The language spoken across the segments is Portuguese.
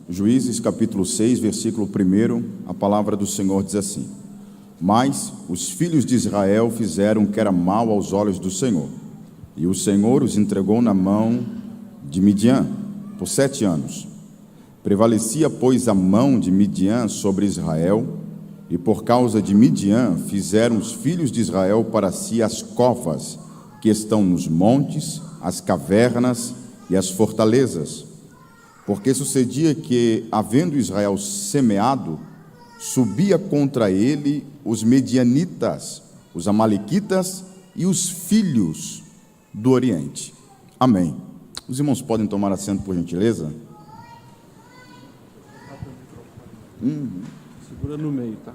Juízes capítulo 6, versículo 1, a palavra do Senhor diz assim: Mas os filhos de Israel fizeram o que era mal aos olhos do Senhor, e o Senhor os entregou na mão de Midian por 7 anos. Prevalecia, pois, a mão de Midian sobre Israel, e por causa de Midian fizeram os filhos de Israel para si as covas que estão nos montes, as cavernas e as fortalezas. Porque sucedia que, havendo Israel semeado, subia contra ele os medianitas, os amalequitas e os filhos do Oriente. Amém. Os irmãos podem tomar assento, por gentileza? Segura no meio, tá?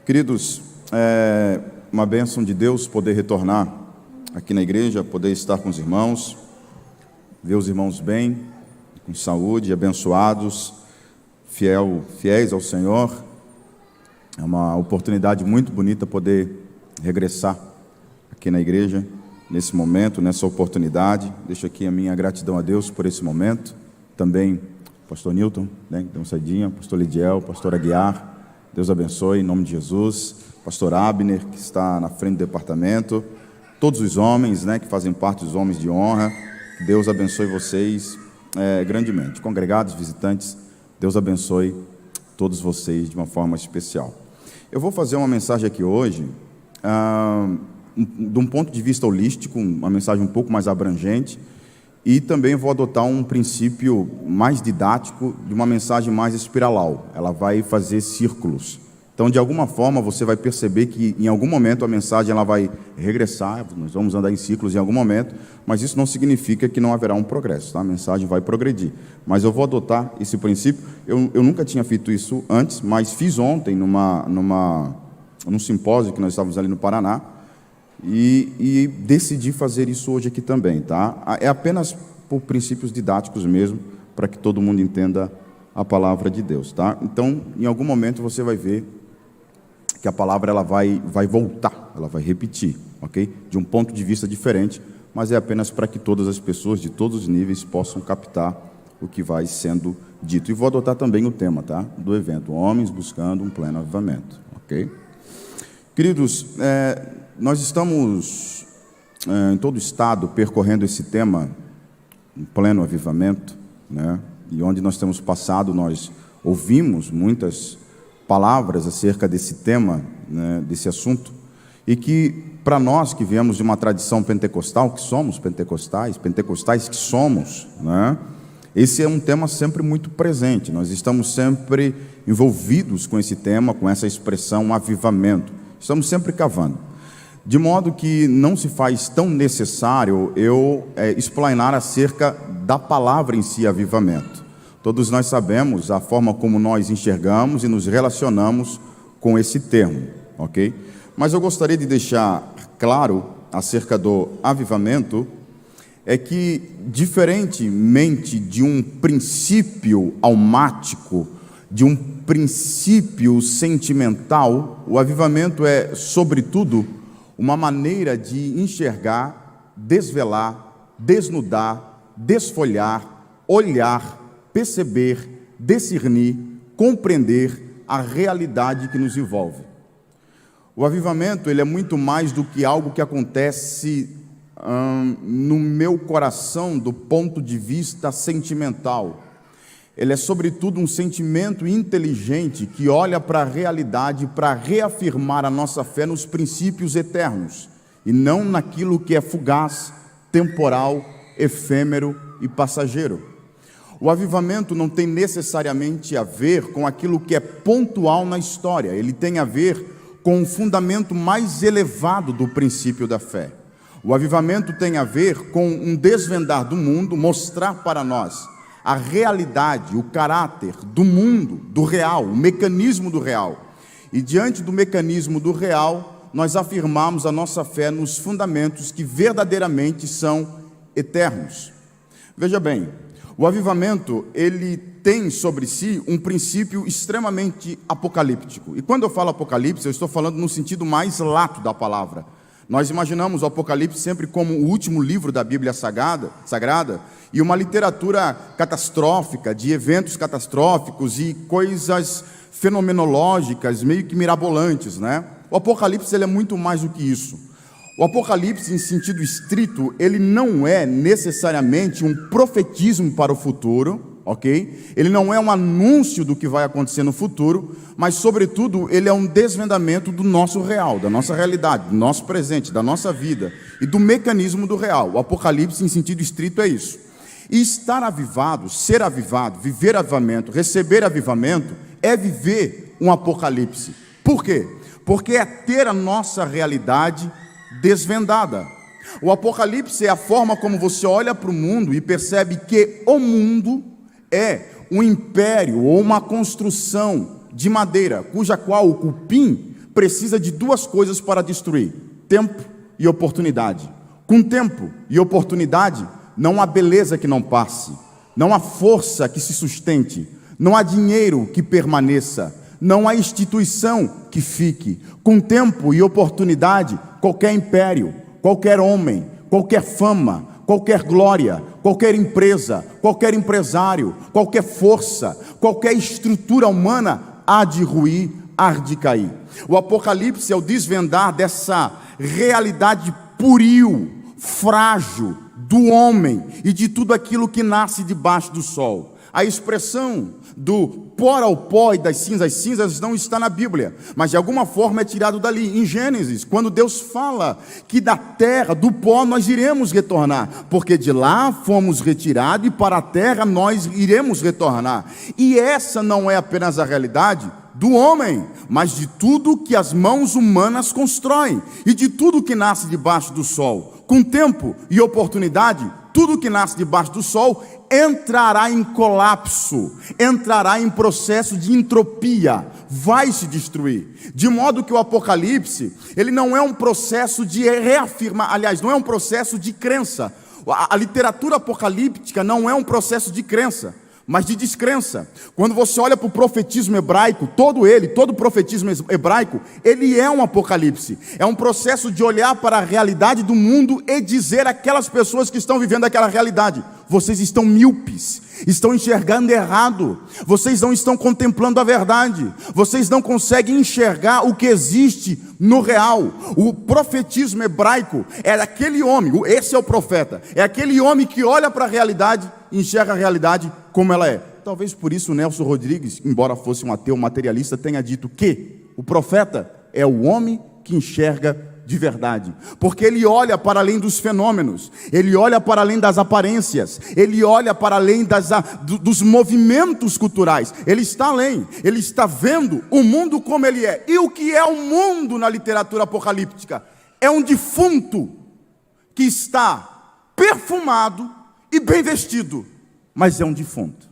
Queridos, é uma bênção de Deus poder retornar aqui na igreja, poder estar com os irmãos, ver os irmãos bem, com saúde, abençoados, fiéis ao Senhor. É uma oportunidade muito bonita poder regressar aqui na igreja, nesse momento, nessa oportunidade. Deixo aqui a minha gratidão a Deus por esse momento. Também pastor Newton, né, que deu uma saidinha, pastor Lidiel, pastor Aguiar, Deus abençoe, em nome de Jesus. Pastor Abner, que está na frente do departamento, todos os homens, né, que fazem parte dos homens de honra, Deus abençoe vocês grandemente. Congregados, visitantes, Deus abençoe todos vocês de uma forma especial. Eu vou fazer uma mensagem aqui hoje, de um ponto de vista holístico, uma mensagem um pouco mais abrangente, e também vou adotar um princípio mais didático, de uma mensagem mais espiralal. Ela vai fazer círculos. Então, de alguma forma, você vai perceber que em algum momento a mensagem ela vai regressar, nós vamos andar em ciclos em algum momento, mas isso não significa que não haverá um progresso, tá? A mensagem vai progredir. Mas eu vou adotar esse princípio. Eu nunca tinha feito isso antes, mas fiz ontem num simpósio que nós estávamos ali no Paraná, e decidi fazer isso hoje aqui também, tá? É apenas por princípios didáticos mesmo, para que todo mundo entenda a palavra de Deus, tá? Então, em algum momento você vai ver que a palavra ela vai voltar, ela vai repetir, ok? De um ponto de vista diferente, mas é apenas para que todas as pessoas de todos os níveis possam captar o que vai sendo dito. E vou adotar também o tema, tá? Do evento, Homens Buscando um Pleno Avivamento, ok? Queridos, nós estamos em todo o estado percorrendo esse tema, um pleno avivamento, né? E onde nós temos passado, nós ouvimos muitas palavras acerca desse tema, né, desse assunto, e que para nós que viemos de uma tradição pentecostal, que somos pentecostais que somos, né, esse é um tema sempre muito presente. Nós estamos sempre envolvidos com esse tema, com essa expressão avivamento. Estamos sempre cavando. De modo que não se faz tão necessário eu explanar acerca da palavra em si, avivamento. Todos nós sabemos a forma como nós enxergamos e nos relacionamos com esse termo, ok? Mas eu gostaria de deixar claro acerca do avivamento, é que, diferentemente de um princípio almático, de um princípio sentimental, o avivamento é, sobretudo, uma maneira de enxergar, desvelar, desnudar, desfolhar, olhar, perceber, discernir, compreender a realidade que nos envolve. O avivamento ele é muito mais do que algo que acontece no meu coração do ponto de vista sentimental. Ele é, sobretudo, um sentimento inteligente que olha para a realidade para reafirmar a nossa fé nos princípios eternos e não naquilo que é fugaz, temporal, efêmero e passageiro. O avivamento não tem necessariamente a ver com aquilo que é pontual na história, ele tem a ver com o fundamento mais elevado do princípio da fé. O avivamento tem a ver com um desvendar do mundo, mostrar para nós a realidade, o caráter do mundo, do real, o mecanismo do real. E diante do mecanismo do real, nós afirmamos a nossa fé nos fundamentos que verdadeiramente são eternos. Veja bem, o avivamento, ele tem sobre si um princípio extremamente apocalíptico. E quando eu falo apocalipse, eu estou falando no sentido mais lato da palavra. Nós imaginamos o Apocalipse sempre como o último livro da Bíblia sagrada e uma literatura catastrófica, de eventos catastróficos e coisas fenomenológicas, meio que mirabolantes, né? O Apocalipse ele é muito mais do que isso. O Apocalipse, em sentido estrito, ele não é necessariamente um profetismo para o futuro, ok? Ele não é um anúncio do que vai acontecer no futuro, mas, sobretudo, ele é um desvendamento do nosso real, da nossa realidade, do nosso presente, da nossa vida e do mecanismo do real. O Apocalipse, em sentido estrito, é isso. E estar avivado, ser avivado, viver avivamento, receber avivamento, é viver um Apocalipse. Por quê? Porque é ter a nossa realidade desvendada. O Apocalipse é a forma como você olha para o mundo e percebe que o mundo é um império ou uma construção de madeira, cuja qual o cupim precisa de duas coisas para destruir: tempo e oportunidade. Com tempo e oportunidade, não há beleza que não passe, não há força que se sustente, não há dinheiro que permaneça, não há instituição que fique. Com tempo e oportunidade, qualquer império, qualquer homem, qualquer fama, qualquer glória, qualquer empresa, qualquer empresário, qualquer força, qualquer estrutura humana há de ruir, há de cair. O Apocalipse é o desvendar dessa realidade pueril, frágil do homem e de tudo aquilo que nasce debaixo do sol. A expressão do pó ao pó e das cinzas às cinzas não está na Bíblia, mas de alguma forma é tirado dali, em Gênesis, quando Deus fala que da terra, do pó nós iremos retornar, porque de lá fomos retirados e para a terra nós iremos retornar. E essa não é apenas a realidade do homem, mas de tudo que as mãos humanas constroem e de tudo que nasce debaixo do sol. Com tempo e oportunidade, tudo que nasce debaixo do sol entrará em colapso, entrará em processo de entropia, vai se destruir. De modo que o Apocalipse, ele não é um processo de reafirmar, aliás, não é um processo de crença. A literatura apocalíptica não é um processo de crença, mas de descrença. Quando você olha para o profetismo hebraico, todo o profetismo hebraico, ele é um apocalipse. É um processo de olhar para a realidade do mundo e dizer àquelas pessoas que estão vivendo aquela realidade: vocês estão míopes, estão enxergando errado, vocês não estão contemplando a verdade, vocês não conseguem enxergar o que existe no real. O profetismo hebraico é aquele homem, esse é o profeta, é aquele homem que olha para a realidade e enxerga a realidade como ela é. Talvez por isso Nelson Rodrigues, embora fosse um ateu materialista, tenha dito que o profeta é o homem que enxerga de verdade, porque ele olha para além dos fenômenos, ele olha para além das aparências, ele olha para além dos movimentos culturais, ele está além, ele está vendo o mundo como ele é. E o que é o mundo na literatura apocalíptica? É um defunto que está perfumado e bem vestido, mas é um defunto.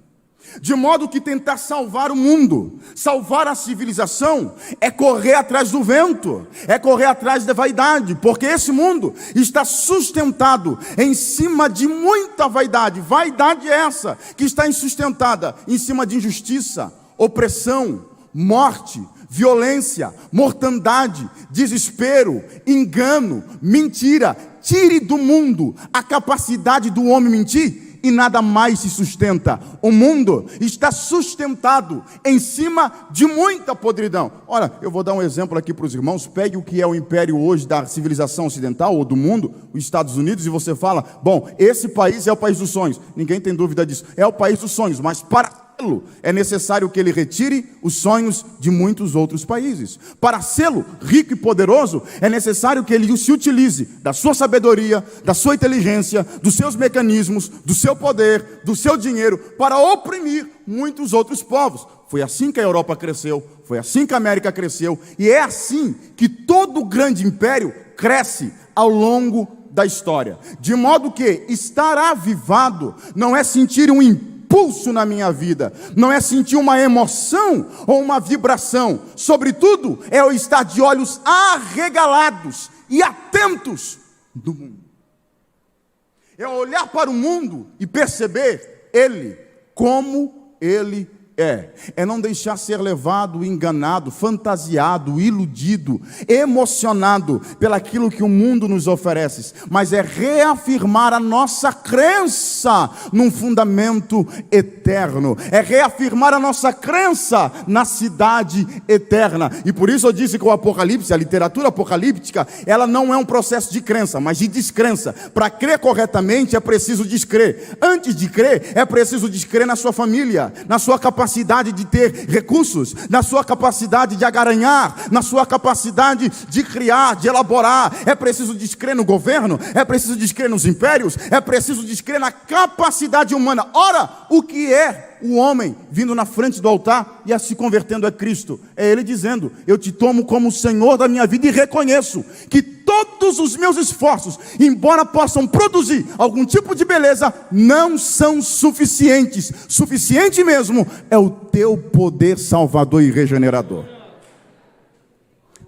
De modo que tentar salvar o mundo, salvar a civilização, é correr atrás do vento, é correr atrás da vaidade, porque esse mundo está sustentado em cima de muita vaidade. Vaidade é essa que está sustentada em cima de injustiça, opressão, morte, violência, mortandade, desespero, engano, mentira. Tire do mundo a capacidade do homem mentir e nada mais se sustenta. O mundo está sustentado em cima de muita podridão. Ora, eu vou dar um exemplo aqui para os irmãos. Pegue o que é o império hoje da civilização ocidental ou do mundo, os Estados Unidos, e você fala: bom, esse país é o país dos sonhos. Ninguém tem dúvida disso, é o país dos sonhos, mas para é necessário que ele retire os sonhos de muitos outros países. Para sê-lo rico e poderoso, é necessário que ele se utilize da sua sabedoria, da sua inteligência, dos seus mecanismos, do seu poder, do seu dinheiro, para oprimir muitos outros povos. Foi assim que a Europa cresceu, foi assim que a América cresceu, e é assim que todo grande império cresce ao longo da história. De modo que estar avivado não é sentir um impulso na minha vida, não é sentir uma emoção ou uma vibração, sobretudo é eu estar de olhos arregalados e atentos do mundo. É olhar para o mundo e perceber ele como ele é não deixar ser levado, enganado, fantasiado, iludido, emocionado pelaquilo que o mundo nos oferece, mas é reafirmar a nossa crença num fundamento eterno, é reafirmar a nossa crença na cidade eterna. E por isso eu disse que o Apocalipse, a literatura apocalíptica, ela não é um processo de crença, mas de descrença. Para crer corretamente é preciso descrer. Antes de crer, é preciso descrer na sua família, na sua capacidade de ter recursos, na sua capacidade de agaranhar, na sua capacidade de criar, de elaborar. É preciso descrer no governo, é preciso descrer nos impérios, é preciso descrer na capacidade humana. Ora, o que é o homem vindo na frente do altar e a se convertendo a Cristo? É ele dizendo: eu te tomo como o Senhor da minha vida e reconheço que todos os meus esforços, embora possam produzir algum tipo de beleza, não são suficientes. Suficiente mesmo é o teu poder salvador e regenerador.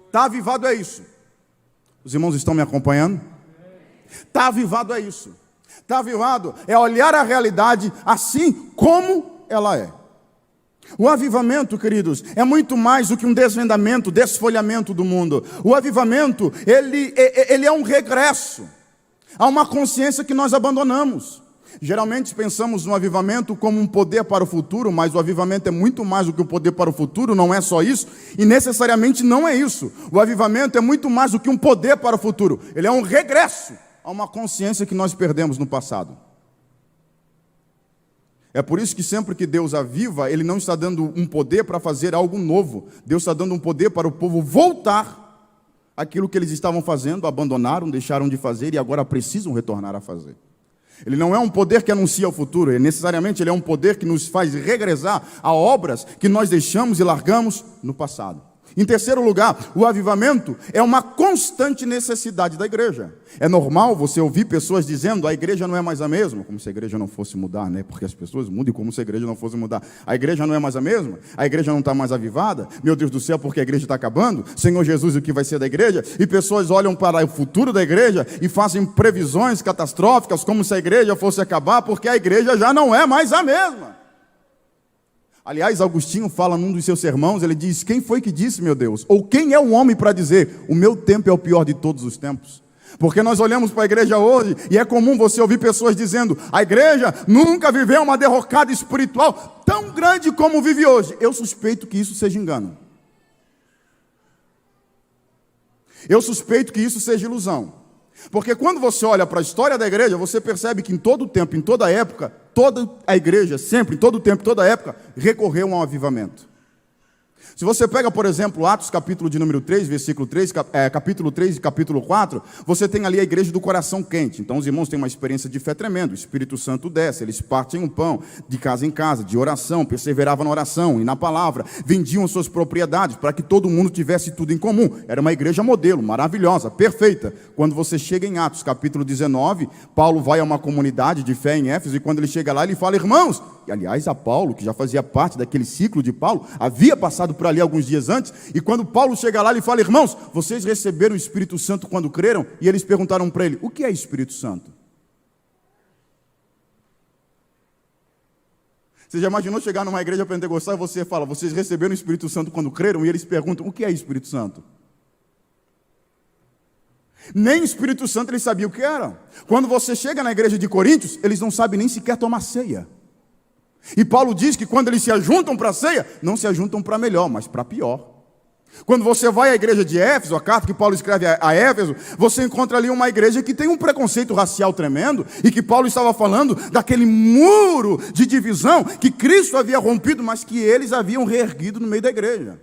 Está avivado é isso. Os irmãos estão me acompanhando? Está avivado é isso. Está avivado é olhar a realidade assim como ela é. O avivamento, queridos, é muito mais do que um desvendamento, desfolhamento do mundo. O avivamento, ele é um regresso a uma consciência que nós abandonamos. Geralmente pensamos no avivamento como um poder para o futuro, mas o avivamento é muito mais do que um poder para o futuro, não é só isso, e necessariamente não é isso. O avivamento é muito mais do que um poder para o futuro, ele é um regresso a uma consciência que nós perdemos no passado. É por isso que sempre que Deus aviva, Ele não está dando um poder para fazer algo novo. Deus está dando um poder para o povo voltar àquilo que eles estavam fazendo, abandonaram, deixaram de fazer e agora precisam retornar a fazer. Ele não é um poder que anuncia o futuro, necessariamente ele é um poder que nos faz regressar a obras que nós deixamos e largamos no passado. Em terceiro lugar, o avivamento é uma constante necessidade da igreja. É normal você ouvir pessoas dizendo: a igreja não é mais a mesma, como se a igreja não fosse mudar, né? Porque as pessoas mudam, e como se a igreja não fosse mudar. A igreja não é mais a mesma, a igreja não está mais avivada, meu Deus do céu, porque a igreja está acabando, Senhor Jesus, o que vai ser da igreja? E pessoas olham para o futuro da igreja e fazem previsões catastróficas, como se a igreja fosse acabar, porque a igreja já não é mais a mesma. Aliás, Agostinho fala num dos seus sermões, ele diz: quem foi que disse, meu Deus? Ou quem é o homem para dizer: o meu tempo é o pior de todos os tempos? Porque nós olhamos para a igreja hoje e é comum você ouvir pessoas dizendo: a igreja nunca viveu uma derrocada espiritual tão grande como vive hoje. Eu suspeito que isso seja engano. Eu suspeito que isso seja ilusão. Porque quando você olha para a história da igreja, você percebe que em todo tempo, em toda época, toda a igreja, sempre, em todo tempo, toda época, recorreu a um avivamento. Se você pega, por exemplo, Atos capítulo de número 3, versículo 3, capítulo 3 e capítulo 4, você tem ali a igreja do coração quente. Então os irmãos têm uma experiência de fé tremenda, o Espírito Santo desce, eles partem um pão de casa em casa, de oração, perseveravam na oração e na palavra, vendiam suas propriedades para que todo mundo tivesse tudo em comum. Era uma igreja modelo, maravilhosa, perfeita. Quando você chega em Atos capítulo 19, Paulo vai a uma comunidade de fé em Éfeso e quando ele chega lá, ele fala: irmãos, e aliás a Paulo, que já fazia parte daquele ciclo de Paulo, havia passado por ali alguns dias antes, e quando Paulo chega lá, ele fala: irmãos, vocês receberam o Espírito Santo quando creram? E eles perguntaram para ele: o que é Espírito Santo? Você já imaginou chegar numa igreja pentecostal e você fala: vocês receberam o Espírito Santo quando creram? E eles perguntam: o que é Espírito Santo? Nem Espírito Santo eles sabiam o que era. Quando você chega na igreja de Coríntios, eles não sabem nem sequer tomar ceia. E Paulo diz que quando eles se ajuntam para a ceia, não se ajuntam para melhor, mas para pior. Quando você vai à igreja de Éfeso, a carta que Paulo escreve a Éfeso, você encontra ali uma igreja que tem um preconceito racial tremendo, e que Paulo estava falando daquele muro de divisão que Cristo havia rompido, mas que eles haviam reerguido no meio da igreja.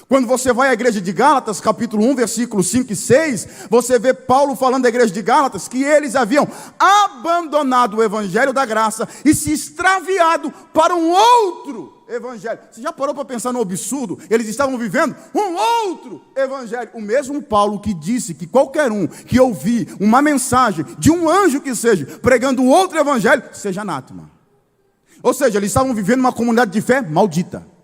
Quando você vai à igreja de Gálatas, capítulo 1, versículos 5 e 6, você vê Paulo falando da igreja de Gálatas que eles haviam abandonado o evangelho da graça e se extraviado para um outro evangelho. Você já parou para pensar no absurdo? Eles estavam vivendo um outro evangelho. O mesmo Paulo que disse que qualquer um que ouvir uma mensagem de um anjo que seja, pregando um outro evangelho, seja anátema. Ou seja, eles estavam vivendo uma comunidade de fé maldita.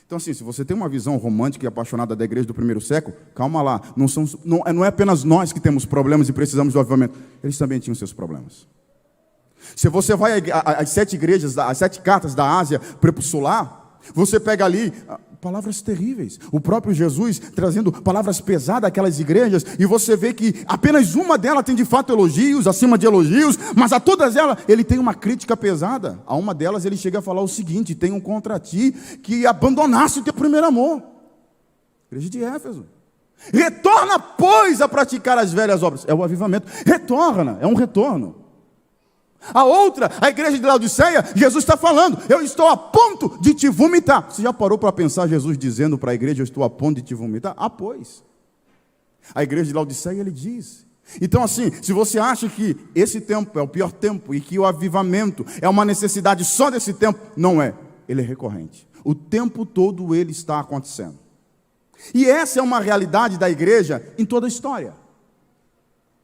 Então assim, se você tem uma visão romântica e apaixonada da igreja do primeiro século, calma lá, não é apenas nós que temos problemas e precisamos do avivamento, eles também tinham seus problemas. Se você vai às 7 igrejas, às 7 cartas da Ásia Prepuscular, você pega ali palavras terríveis. O próprio Jesus trazendo palavras pesadas àquelas igrejas, e você vê que apenas uma delas tem de fato elogios, acima de elogios, mas a todas elas ele tem uma crítica pesada. A uma delas ele chega a falar o seguinte: tenho contra ti que abandonasse o teu primeiro amor. Igreja de Éfeso. Retorna, pois, a praticar as velhas obras. É o avivamento. Retorna, é um retorno. A outra, a igreja de Laodiceia, Jesus está falando: eu estou a ponto de te vomitar. Você já parou para pensar Jesus dizendo para a igreja: eu estou a ponto de te vomitar? Ah, pois. A igreja de Laodiceia ele diz. Então assim, se você acha que esse tempo é o pior tempo e que o avivamento é uma necessidade só desse tempo, não é. Ele é recorrente. O tempo todo ele está acontecendo. E essa é uma realidade da igreja em toda a história.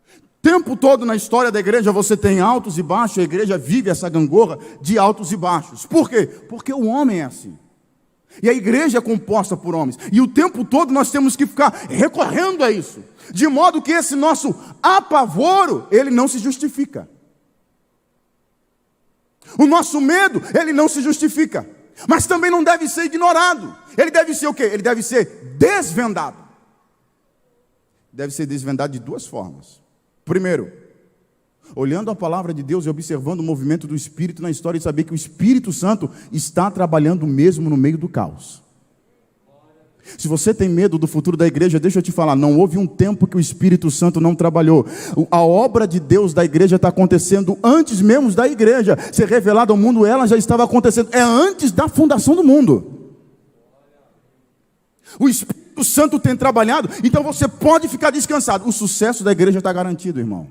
O tempo todo na história da igreja você tem altos e baixos. A igreja vive essa gangorra de altos e baixos. Por quê? Porque o homem é assim. E a igreja é composta por homens. E o tempo todo nós temos que ficar recorrendo a isso. De modo que esse nosso apavoro, ele não se justifica. O nosso medo, ele não se justifica. Mas também não deve ser ignorado. Ele deve ser o quê? Ele deve ser desvendado. Deve ser desvendado de 2 formas. Primeiro, olhando a palavra de Deus e observando o movimento do Espírito na história, e saber que o Espírito Santo está trabalhando mesmo no meio do caos. Se você tem medo do futuro da igreja, deixa eu te falar, não houve um tempo que o Espírito Santo não trabalhou. A obra de Deus da igreja está acontecendo antes mesmo da igreja ser revelada ao mundo. Ela já estava acontecendo, é antes da fundação do mundo. O Espírito Santo tem trabalhado, então você pode ficar descansado. O sucesso da igreja está garantido, irmão.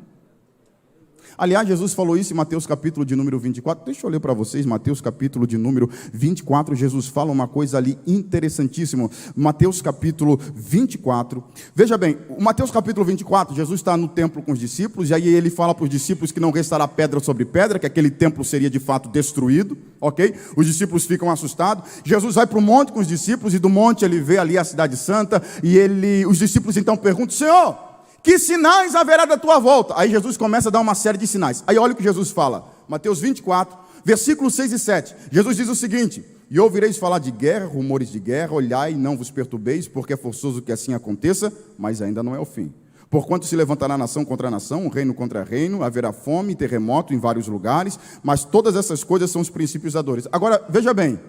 Aliás, Jesus falou isso em Mateus capítulo de número 24. Deixa eu ler para vocês, Mateus capítulo de número 24. Jesus fala uma coisa ali interessantíssima. Mateus capítulo 24. Veja bem, o Mateus capítulo 24, Jesus está no templo com os discípulos, e aí ele fala para os discípulos que não restará pedra sobre pedra, que aquele templo seria de fato destruído, ok? Os discípulos ficam assustados. Jesus vai para o monte com os discípulos, e do monte ele vê ali a cidade santa, e os discípulos então perguntam: Senhor, que sinais haverá da tua volta? Aí Jesus começa a dar uma série de sinais. Aí olha o que Jesus fala, Mateus 24, versículos 6 e 7. Jesus diz o seguinte: e ouvireis falar de guerra, rumores de guerra, olhai e não vos perturbeis, porque é forçoso que assim aconteça, mas ainda não é o fim. Porquanto se levantará nação contra nação, reino contra reino, haverá fome e terremoto em vários lugares, mas todas essas coisas são os princípios da dores. Agora, veja bem,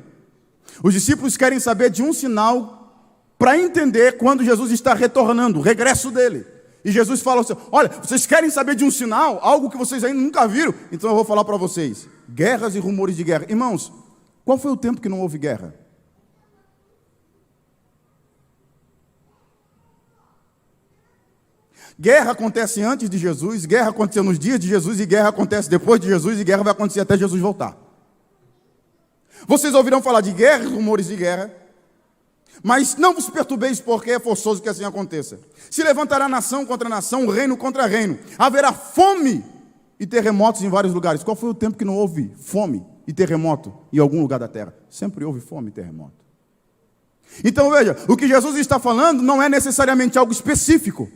os discípulos querem saber de um sinal para entender quando Jesus está retornando, o regresso dele. E Jesus fala assim: olha, vocês querem saber de um sinal, algo que vocês ainda nunca viram? Então eu vou falar para vocês: guerras e rumores de guerra. Irmãos, qual foi o tempo que não houve guerra? Guerra acontece antes de Jesus, guerra aconteceu nos dias de Jesus, e guerra acontece depois de Jesus, e guerra vai acontecer até Jesus voltar. Vocês ouvirão falar de guerra e rumores de guerra, mas não vos perturbeis, porque é forçoso que assim aconteça. Se levantará nação contra nação, reino contra reino. Haverá fome e terremotos em vários lugares. Qual foi o tempo que não houve fome e terremoto em algum lugar da terra? Sempre houve fome e terremoto. Então veja, o que Jesus está falando não é necessariamente algo específico,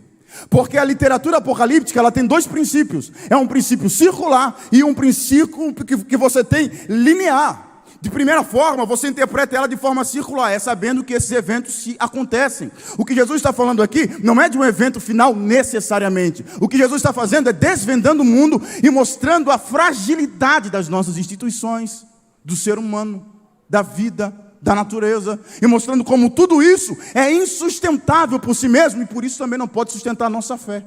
porque a literatura apocalíptica ela tem 2 princípios. É um princípio circular e um princípio que você tem linear. De primeira forma, você interpreta ela de forma circular, é sabendo que esses eventos se acontecem. O que Jesus está falando aqui não é de um evento final necessariamente. O que Jesus está fazendo é desvendando o mundo e mostrando a fragilidade das nossas instituições, do ser humano, da vida, da natureza, e mostrando como tudo isso é insustentável por si mesmo, e por isso também não pode sustentar a nossa fé.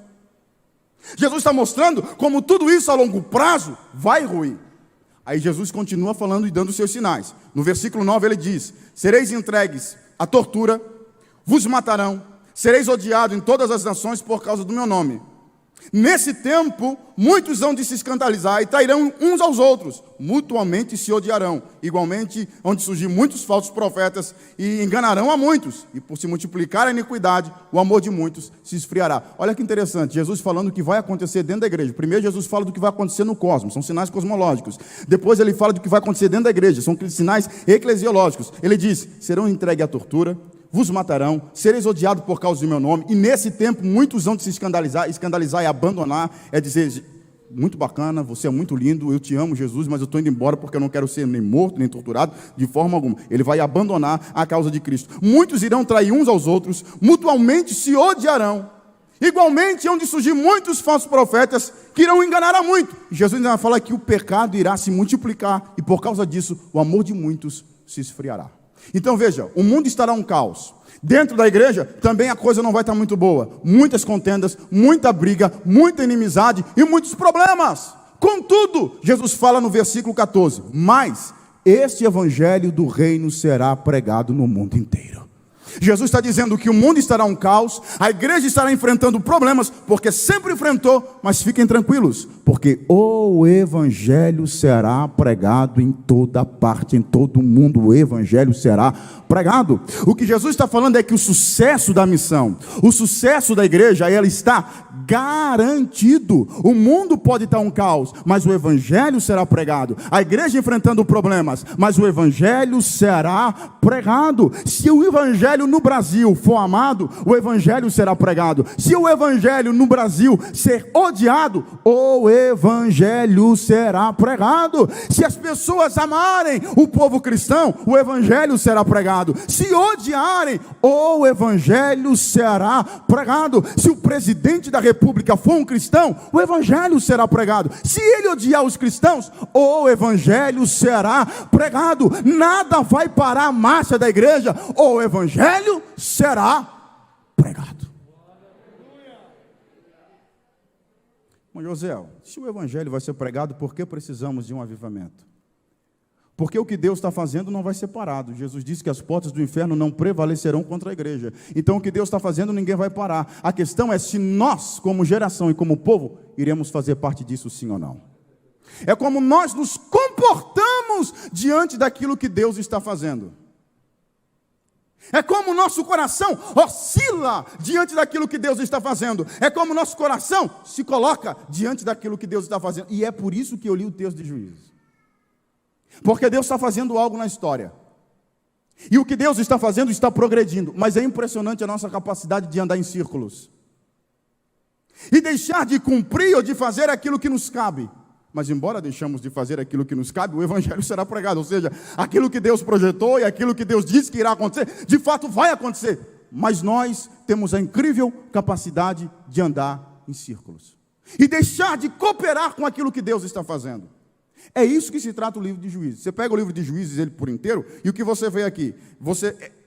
Jesus está mostrando como tudo isso a longo prazo vai ruir. Aí Jesus continua falando e dando seus sinais. No versículo 9 ele diz: sereis entregues à tortura, vos matarão, sereis odiados em todas as nações por causa do meu nome. Nesse tempo, muitos hão de se escandalizar e trairão uns aos outros, mutuamente se odiarão. Igualmente, hão de surgir muitos falsos profetas e enganarão a muitos. E por se multiplicar a iniquidade, o amor de muitos se esfriará. Olha que interessante, Jesus falando o que vai acontecer dentro da igreja. Primeiro Jesus fala do que vai acontecer no cosmos, são sinais cosmológicos. Depois ele fala do que vai acontecer dentro da igreja, são sinais eclesiológicos. Ele diz: serão entregues à tortura, vos matarão, sereis odiados por causa do meu nome, e nesse tempo muitos hão de se escandalizar. Escandalizar é abandonar, é dizer: muito bacana, você é muito lindo, eu te amo, Jesus, mas eu estou indo embora porque eu não quero ser nem morto, nem torturado, de forma alguma. Ele vai abandonar a causa de Cristo. Muitos irão trair uns aos outros, mutualmente se odiarão. Igualmente, hão de surgir muitos falsos profetas que irão enganar a muito. Jesus ainda fala que o pecado irá se multiplicar e por causa disso, o amor de muitos se esfriará. Então veja, o mundo estará um caos. Dentro da igreja, também a coisa não vai estar muito boa. Muitas contendas, muita briga, muita inimizade e muitos problemas. Contudo, Jesus fala no versículo 14, mas este evangelho do reino será pregado no mundo inteiro. Jesus está dizendo que o mundo estará um caos, a igreja estará enfrentando problemas, porque sempre enfrentou, mas fiquem tranquilos, porque o evangelho será pregado em toda parte, em todo o mundo, o evangelho será pregado. O que Jesus está falando é que o sucesso da missão, o sucesso da igreja, ela está garantido. O mundo pode estar um caos, mas o evangelho será pregado. A igreja enfrentando problemas, mas o evangelho será pregado. Se o evangelho no Brasil for amado, o evangelho será pregado. Se o evangelho no Brasil ser odiado, o evangelho será pregado. Se as pessoas amarem o povo cristão, o evangelho será pregado. Se odiarem, o evangelho será pregado. Se o presidente da república for um cristão, o evangelho será pregado. Se ele odiar os cristãos, o evangelho será pregado. Nada vai parar a marcha da igreja, o evangelho será pregado. Mas José, se o evangelho vai ser pregado, por que precisamos de um avivamento? Porque o que Deus está fazendo não vai ser parado. Jesus disse que as portas do inferno não prevalecerão contra a igreja. Então o que Deus está fazendo ninguém vai parar. A questão é se nós, como geração e como povo, iremos fazer parte disso sim ou não. É como nós nos comportamos diante daquilo que Deus está fazendo. É como o nosso coração oscila diante daquilo que Deus está fazendo. É como o nosso coração se coloca diante daquilo que Deus está fazendo. E é por isso que eu li o texto de Juízes. Porque Deus está fazendo algo na história. E o que Deus está fazendo está progredindo. Mas é impressionante a nossa capacidade de andar em círculos. E deixar de cumprir ou de fazer aquilo que nos cabe. Mas embora deixamos de fazer aquilo que nos cabe, o evangelho será pregado. Ou seja, aquilo que Deus projetou e aquilo que Deus disse que irá acontecer, de fato vai acontecer. Mas nós temos a incrível capacidade de andar em círculos. E deixar de cooperar com aquilo que Deus está fazendo. É isso que se trata o livro de Juízes. Você pega o livro de Juízes, ele por inteiro, e o que você vê aqui?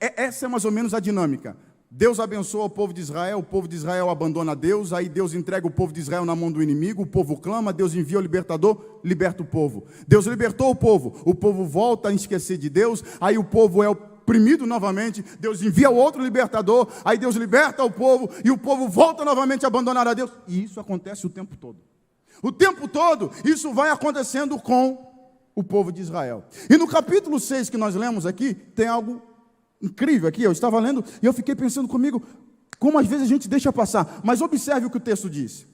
Essa é mais ou menos a dinâmica. Deus abençoa o povo de Israel abandona Deus, aí Deus entrega o povo de Israel na mão do inimigo, o povo clama, Deus envia o libertador, liberta o povo. Deus libertou o povo volta a esquecer de Deus, aí o povo é oprimido novamente, Deus envia o outro libertador, aí Deus liberta o povo, e o povo volta novamente a abandonar a Deus. E isso acontece o tempo todo. O tempo todo, isso vai acontecendo com o povo de Israel. E no capítulo 6 que nós lemos aqui, tem algo incrível aqui. Eu estava lendo e eu fiquei pensando comigo, como às vezes a gente deixa passar. Mas observe o que o texto diz.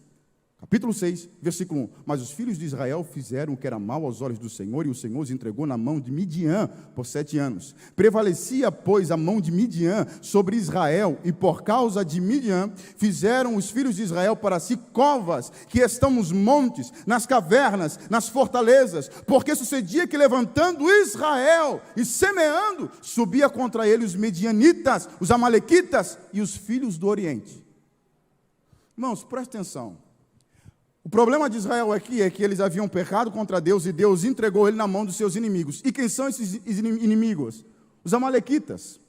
Capítulo 6, versículo 1. Mas os filhos de Israel fizeram o que era mal aos olhos do Senhor, e o Senhor os entregou na mão de Midian por 7 anos. Prevalecia, pois, a mão de Midian sobre Israel, e por causa de Midian, fizeram os filhos de Israel para si covas, que estão nos montes, nas cavernas, nas fortalezas, porque sucedia que levantando Israel e semeando, subia contra ele os medianitas, os amalequitas e os filhos do Oriente. Irmãos, presta atenção. O problema de Israel aqui é que eles haviam pecado contra Deus e Deus entregou ele na mão dos seus inimigos. E quem são esses inimigos? Os amalequitas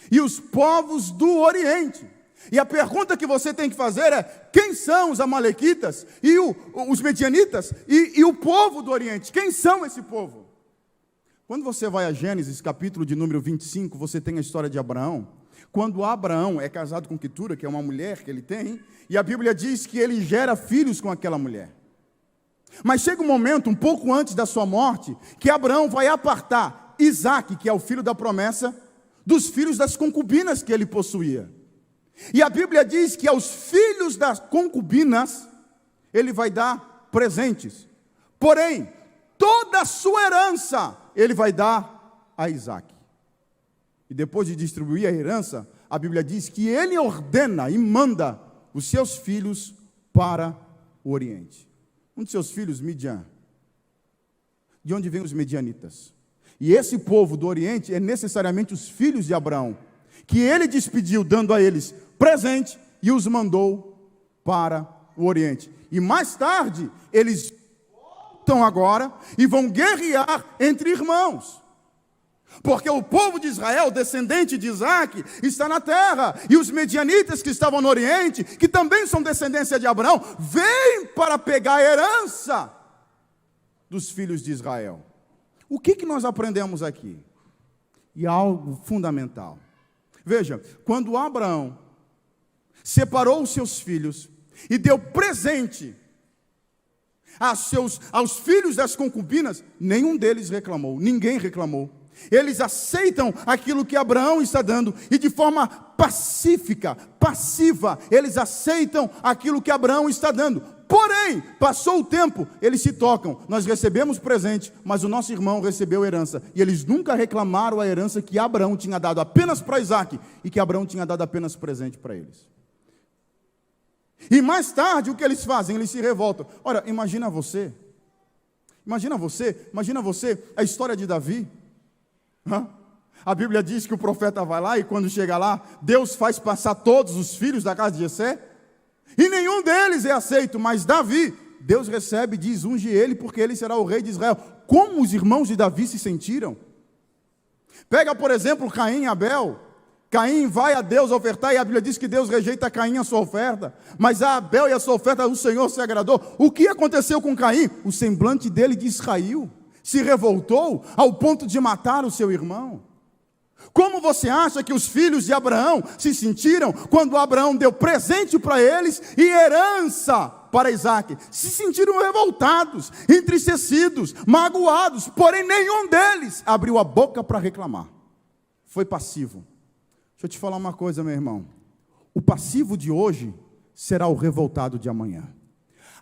e os povos do Oriente. E a pergunta que você tem que fazer é: quem são os amalequitas e os medianitas e o povo do Oriente? Quem são esse povo? Quando você vai a Gênesis, capítulo de número 25, você tem a história de Abraão. Quando Abraão é casado com Quetura, que é uma mulher que ele tem, e a Bíblia diz que ele gera filhos com aquela mulher. Mas chega um momento, um pouco antes da sua morte, que Abraão vai apartar Isaque, que é o filho da promessa, dos filhos das concubinas que ele possuía. E a Bíblia diz que aos filhos das concubinas, ele vai dar presentes. Porém, toda a sua herança, ele vai dar a Isaque. E depois de distribuir a herança, a Bíblia diz que ele ordena e manda os seus filhos para o Oriente. um de seus filhos, Midian. De onde vêm os medianitas? E esse povo do Oriente é necessariamente os filhos de Abraão, que ele despediu, dando a eles presente, e os mandou para o Oriente. E mais tarde, eles voltam agora e vão guerrear entre irmãos. Porque o povo de Israel, descendente de Isaac, está na terra. E os medianitas que estavam no Oriente, que também são descendência de Abraão, vêm para pegar a herança dos filhos de Israel. O que nós aprendemos aqui? E algo fundamental. Veja, quando Abraão separou os seus filhos e deu presente aos filhos das concubinas, nenhum deles reclamou, ninguém reclamou. Eles aceitam aquilo que Abraão está dando e de forma pacífica, passiva, eles aceitam aquilo que Abraão está dando. Porém, passou o tempo, eles se tocam. Nós recebemos presente, mas o nosso irmão recebeu herança. E eles nunca reclamaram a herança que Abraão tinha dado apenas para Isaac e que Abraão tinha dado apenas presente para eles. E mais tarde, o que eles fazem? Eles se revoltam. Ora, imagina você a história de Davi. A Bíblia diz que o profeta vai lá e quando chega lá, Deus faz passar todos os filhos da casa de Jessé e nenhum deles é aceito, mas Davi, Deus recebe e diz, unge ele porque ele será o rei de Israel. Como os irmãos de Davi se sentiram? Pega, por exemplo, Caim e Abel. Caim vai a Deus ofertar e a Bíblia diz que Deus rejeita Caim a sua oferta, mas a Abel e a sua oferta o Senhor se agradou. O que aconteceu com Caim? O semblante dele descaiu, se revoltou ao ponto de matar o seu irmão. Como você acha que os filhos de Abraão se sentiram quando Abraão deu presente para eles e herança para Isaac? Se sentiram revoltados, entristecidos, magoados, porém nenhum deles abriu a boca para reclamar. Foi passivo. Deixa eu te falar uma coisa, meu irmão. O passivo de hoje será o revoltado de amanhã.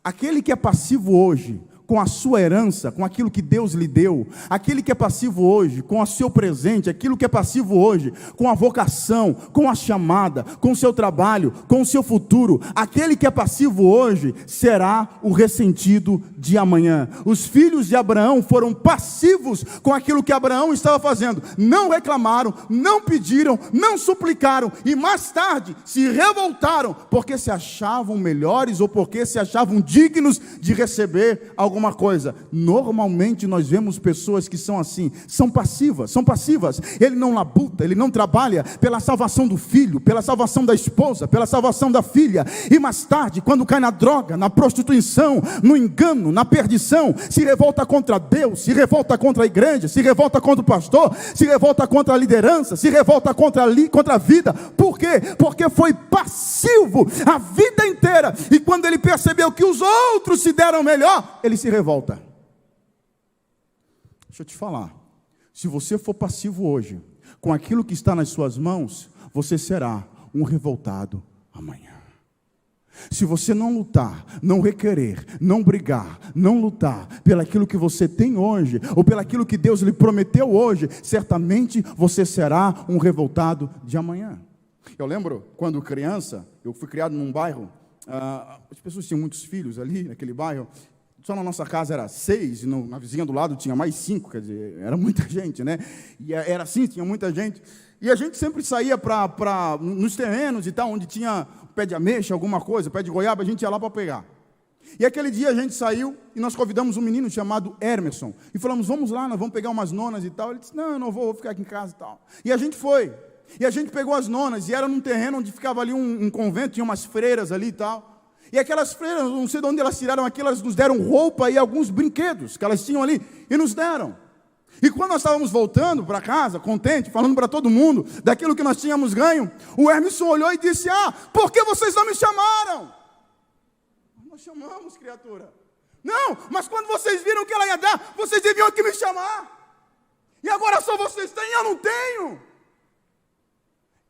Aquele que é passivo hoje, com a sua herança, com aquilo que Deus lhe deu, aquele que é passivo hoje, com o seu presente, aquilo que é passivo hoje, com a vocação, com a chamada, com o seu trabalho, com o seu futuro, aquele que é passivo hoje, será o ressentido de amanhã. Os filhos de Abraão foram passivos com aquilo que Abraão estava fazendo, não reclamaram, não pediram, não suplicaram, e mais tarde se revoltaram, porque se achavam melhores, ou porque se achavam dignos de receber alguma coisa. Normalmente nós vemos pessoas que são assim, são passivas, ele não labuta, ele não trabalha pela salvação do filho, pela salvação da esposa, pela salvação da filha, e mais tarde, quando cai na droga, na prostituição, no engano, na perdição, se revolta contra Deus, se revolta contra a igreja, se revolta contra o pastor, se revolta contra a liderança, se revolta contra a vida. Por quê? Porque foi passivo a vida inteira, e quando ele percebeu que os outros se deram melhor, ele se revolta. Deixa eu te falar, se você for passivo hoje, com aquilo que está nas suas mãos, você será um revoltado amanhã. Se você não lutar, não requerer, não brigar, não lutar pelaquilo que você tem hoje, ou pelaquilo que Deus lhe prometeu hoje, certamente você será um revoltado de amanhã. Eu lembro, quando criança, eu fui criado num bairro, as pessoas tinham muitos filhos ali, naquele bairro. Só na nossa casa era 6, e na vizinha do lado tinha mais 5, quer dizer, era muita gente, né? E era assim, tinha muita gente. E a gente sempre saía nos terrenos e tal, onde tinha pé de ameixa, alguma coisa, pé de goiaba, a gente ia lá para pegar. E aquele dia a gente saiu e nós convidamos um menino chamado Emerson. E falamos, vamos lá, nós vamos pegar umas nonas e tal. Ele disse, não, eu não vou ficar aqui em casa e tal. E a gente foi. E a gente pegou as nonas, e era num terreno onde ficava ali um convento, tinha umas freiras ali e tal. E aquelas freiras, não sei de onde elas tiraram aquilo, elas nos deram roupa e alguns brinquedos que elas tinham ali, e nos deram. E quando nós estávamos voltando para casa, contente, falando para todo mundo daquilo que nós tínhamos ganho, o Emerson olhou e disse, por que vocês não me chamaram? Nós chamamos, criatura. Não, mas quando vocês viram que ela ia dar, vocês deviam aqui me chamar. E agora só vocês têm, eu não tenho.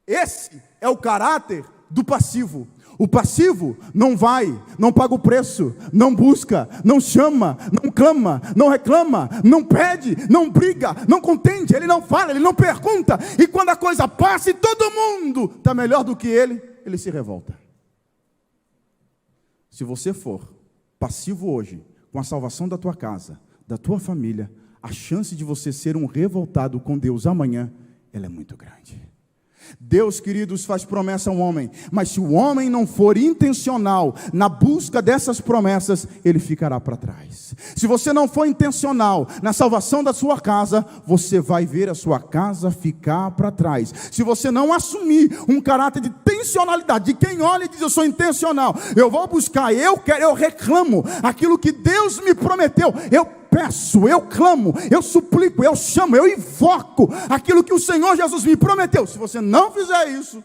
Esse é o caráter do passivo. O passivo não vai, não paga o preço, não busca, não chama, não clama, não reclama, não pede, não briga, não contende, ele não fala, ele não pergunta. E quando a coisa passa e todo mundo está melhor do que ele se revolta. Se você for passivo hoje, com a salvação da tua casa, da tua família, a chance de você ser um revoltado com Deus amanhã, ela é muito grande. Deus, queridos, faz promessa ao homem, mas se o homem não for intencional na busca dessas promessas, ele ficará para trás. Se você não for intencional na salvação da sua casa, você vai ver a sua casa ficar para trás. Se você não assumir um caráter de intencionalidade, de quem olha e diz, eu sou intencional, eu vou buscar, eu quero, eu reclamo aquilo que Deus me prometeu, eu peço, eu clamo, eu suplico, eu chamo, eu invoco aquilo que o Senhor Jesus me prometeu. Se você não fizer isso,